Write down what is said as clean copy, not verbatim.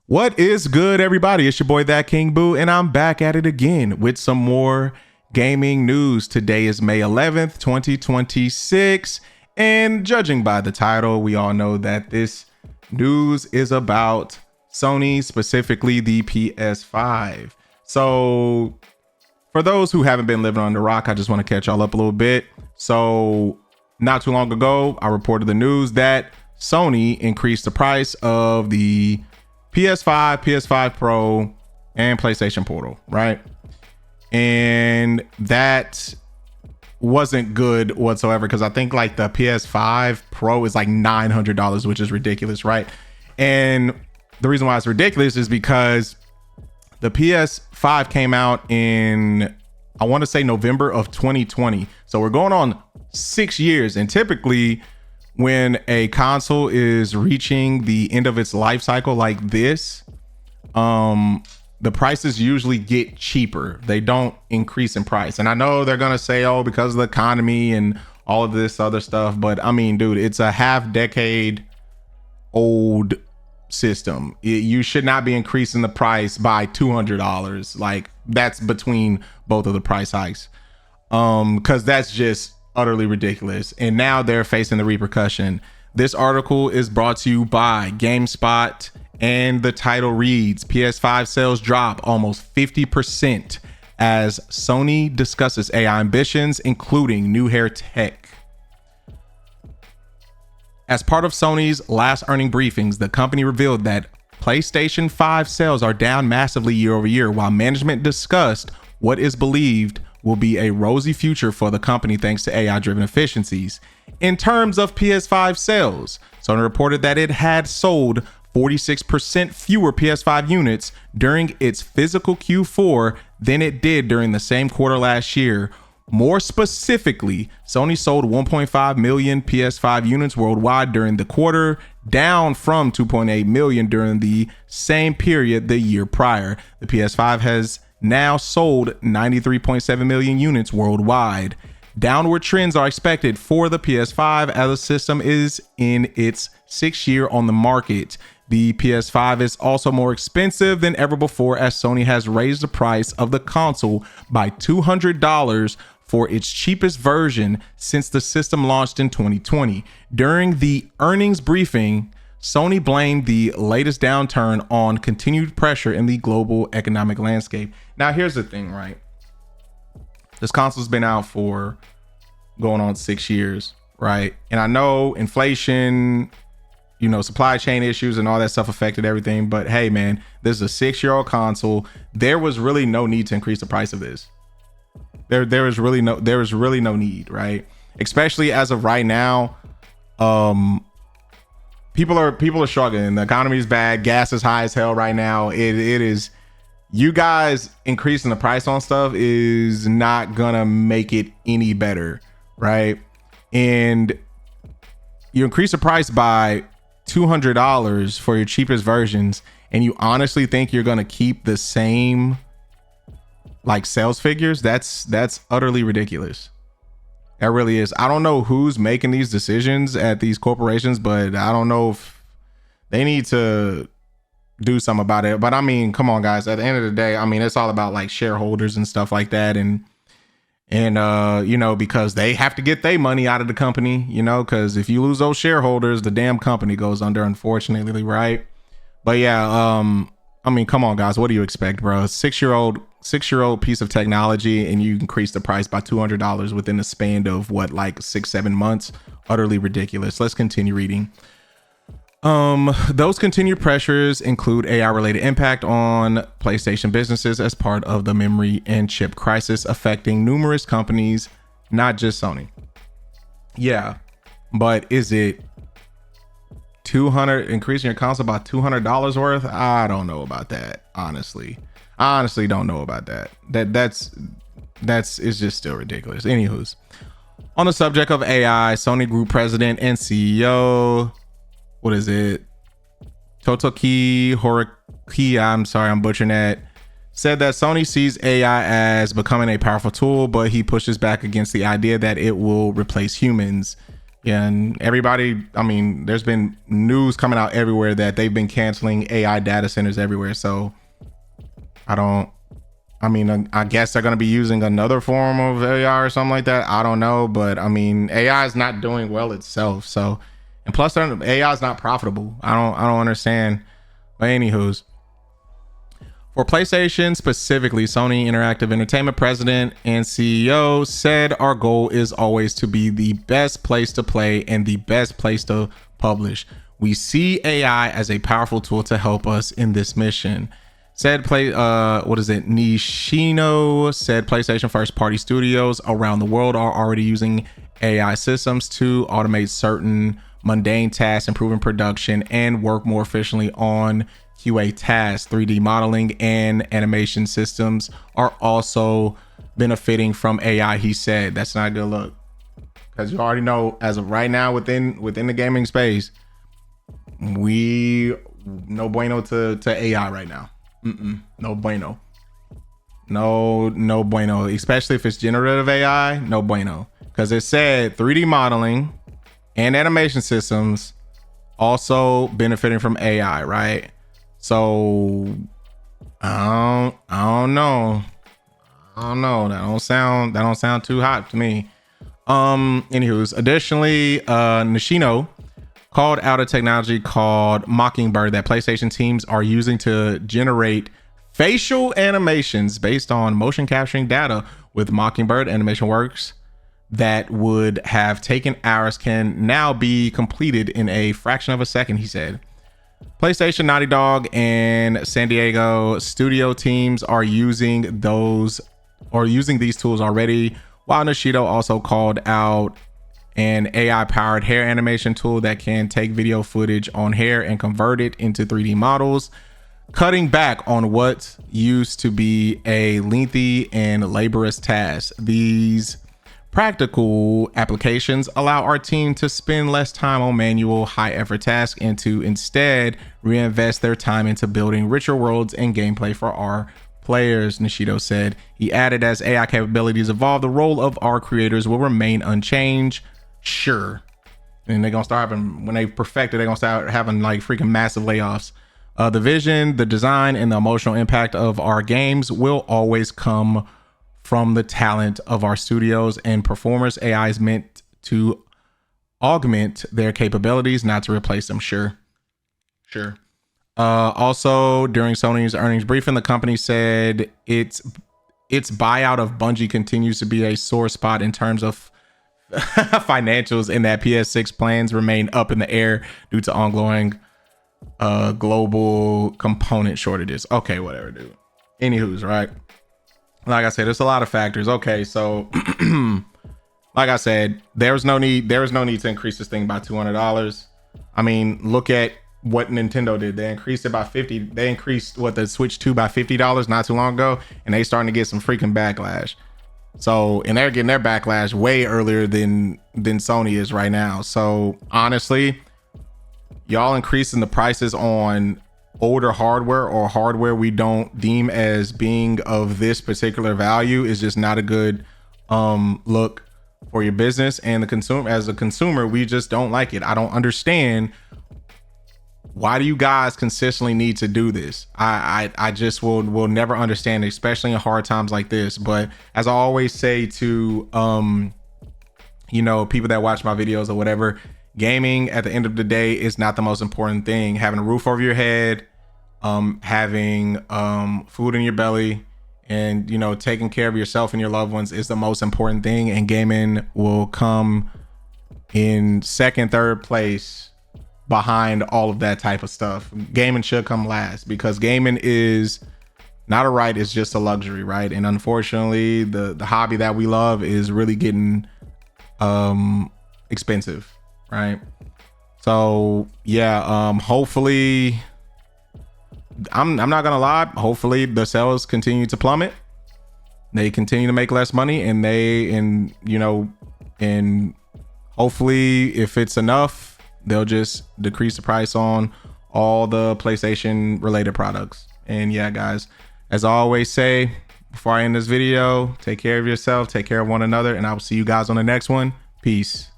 What is good, everybody? It's your boy, That King Boo, and I'm back at it again with some more gaming news. Today is May 11th, 2026, and judging by the title, we all know that this news is about Sony, specifically the PS5. So, for those who haven't been living on the rock, I just want to catch y'all up a little bit. So, not too long ago, I reported the news that Sony increased the price of the PS5, PS5 Pro, and PlayStation Portal, right? And that wasn't good whatsoever because I think like the PS5 Pro is like $900, which is ridiculous, right? And the reason why it's ridiculous is because the PS5 came out in, I want to say November of 2020. So we're going on 6 years, and typically when a console is reaching the end of its life cycle like this, the prices usually get cheaper. They don't increase in price. And I know they're going to say, oh, because of the economy and all of this other stuff. But I mean, dude, it's a half decade old system. You should not be increasing the price by $200. Like, that's between both of the price hikes. Because that's just utterly ridiculous, and now they're facing the repercussion. This article is brought to you by GameSpot, and the title reads, PS5 sales drop almost 50% as Sony discusses AI ambitions, including new hair tech. As part of Sony's last earning briefings, the company revealed that PlayStation 5 sales are down massively year over year, while management discussed what is believed will be a rosy future for the company thanks to AI-driven efficiencies. In terms of PS5 sales, Sony reported that it had sold 46% fewer PS5 units during its physical Q4 than it did during the same quarter last year. More specifically, Sony sold 1.5 million PS5 units worldwide during the quarter, down from 2.8 million during the same period the year prior. The PS5 has now sold 93.7 million units worldwide. Downward trends are expected for the PS5 as the system is in its 6th year on the market. The PS5 is also more expensive than ever before as Sony has raised the price of the console by $200 for its cheapest version since the system launched in 2020. During the earnings briefing, Sony blamed the latest downturn on continued pressure in the global economic landscape. Now, here's the thing, right? This console's been out for going on 6 years, right? And I know inflation, supply chain issues and all that stuff affected everything. But hey, man, this is a 6-year-old console. There was really no need to increase the price of this. There was really no need, right? Especially as of right now, people are struggling. The economy is bad. Gas is high as hell right now. It is. You guys increasing the price on stuff is not gonna make it any better, right? And you increase the price by $200 for your cheapest versions, and you honestly think you're gonna keep the same like sales figures? That's utterly ridiculous. That really is. I don't know who's making these decisions at these corporations, but I don't know if they need to do something about it. But I mean, come on, guys. At the end of the day, I mean, it's all about like shareholders and stuff like that, and because they have to get their money out of the company, because if you lose those shareholders, the damn company goes under, unfortunately, right? But yeah, I mean, come on, guys. What do you expect, bro? Six-year-old piece of technology, and you increase the price by $200 within the span of what, like 6-7 months? Utterly ridiculous. Let's continue reading. Those continued pressures include AI-related impact on PlayStation businesses as part of the memory and chip crisis affecting numerous companies, not just Sony. Yeah, but is it increasing your console by $200 worth? I don't know about that, honestly. I honestly don't know about that. That's it's just still ridiculous. Anywho's, on the subject of AI, Sony Group President and CEO, what is it? Totoki Horiki, I'm sorry, I'm butchering that, said that Sony sees AI as becoming a powerful tool, but he pushes back against the idea that it will replace humans. Yeah, and everybody, I mean, there's been news coming out everywhere that they've been canceling AI data centers everywhere. So I guess they're going to be using another form of AI or something like that. I don't know. But I mean, AI is not doing well itself. So, and plus AI is not profitable. I don't understand. But anywho's, for PlayStation specifically, Sony Interactive Entertainment president and CEO said, "Our goal is always to be the best place to play and the best place to publish. We see AI as a powerful tool to help us in this mission." Nishino said PlayStation first party studios around the world are already using AI systems to automate certain mundane tasks, improving production, and work more efficiently on QA tasks. 3D modeling and animation systems are also benefiting from AI, he said. That's not a good look, because you already know, as of right now, within the gaming space, we no bueno to AI right now. No bueno. No bueno, especially if it's generative AI. No bueno, because it said 3D modeling and animation systems also benefiting from AI, right? So I don't know. That don't sound too hot to me. Anywho's, additionally, Nishino called out a technology called Mockingbird that PlayStation teams are using to generate facial animations based on motion capturing data. With Mockingbird, animation works that would have taken hours can now be completed in a fraction of a second, he said. PlayStation, Naughty Dog, and San Diego studio teams are using these tools already, while Nishino also called out an AI-powered hair animation tool that can take video footage on hair and convert it into 3D models, cutting back on what used to be a lengthy and laborious task. These practical applications allow our team to spend less time on manual, high-effort tasks and to instead reinvest their time into building richer worlds and gameplay for our players, Nishino said. He added, as AI capabilities evolve, the role of our creators will remain unchanged. Sure. And they're going to start having, when they perfect it, they're going to start having like freaking massive layoffs. The vision, the design, and the emotional impact of our games will always come from the talent of our studios and performers. AI is meant to augment their capabilities, not to replace them. Sure. Also, during Sony's earnings briefing, the company said its buyout of Bungie continues to be a sore spot in terms of financials, and that PS6 plans remain up in the air due to ongoing global component shortages. Okay, whatever, dude. Anywho's, right? Like I said, there's a lot of factors. Okay, so like I said, there was no need to increase this thing by $200. I mean, look at what Nintendo did. They increased it by 50. They increased the Switch 2 by $50 not too long ago, and they starting to get some freaking backlash. So, and they're getting their backlash way earlier than Sony is right now. So honestly, y'all increasing the prices on older hardware or hardware we don't deem as being of this particular value is just not a good look for your business and the consumer. As a consumer, we just don't like it. I don't understand, why do you guys consistently need to do this? I just will never understand, especially in hard times like this. But as I always say to people that watch my videos or whatever, gaming at the end of the day is not the most important thing. Having a roof over your head, having food in your belly, and taking care of yourself and your loved ones is the most important thing, and gaming will come in second, third place behind all of that type of stuff. Gaming should come last, because gaming is not a right, it's just a luxury, right? And unfortunately, the hobby that we love is really getting expensive, right? So yeah, hopefully, I'm not gonna lie, hopefully the sales continue to plummet, they continue to make less money, and hopefully, if it's enough, they'll just decrease the price on all the PlayStation related products. And yeah, guys, as I always say before I end this video, take care of yourself, take care of one another, and I will see you guys on the next one. Peace.